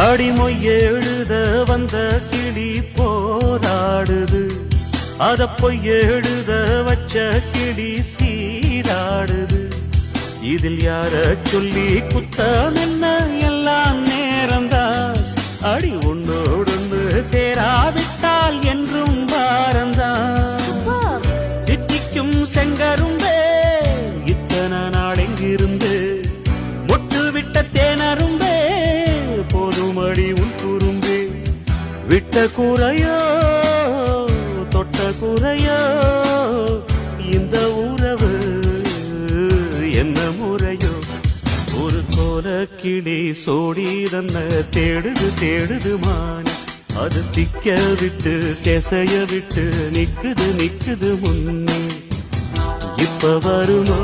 அடிமொய் எழுத வந்த கிளி போராடுது, அத பொய் எழுத வச்ச கிளி சீராடுது. இதில் யார சொல்லி குத்தம் என்ன, எல்லாம் நேரம்தான். அடி உன்னோடு சேராவிட்டால் என்றும் வாரம்தான். தித்திக்கும் செங்கரும்பே இத்தனை நாள் எங்கிருந்து, முட்டு விட்ட தேனரும்பே போதுமடி உன் குறும்பே. விட்ட கூரையோ தொட்ட கூரையோ இந்த உறவு என்ன முறையோ. ஒரு கோல கிளி சோடி தன்ன தேடுது தேடுது மான், அது திக்க விட்டு திசைய விட்டு நிக்குது நிக்குது முன்னே. இப்ப வருமோ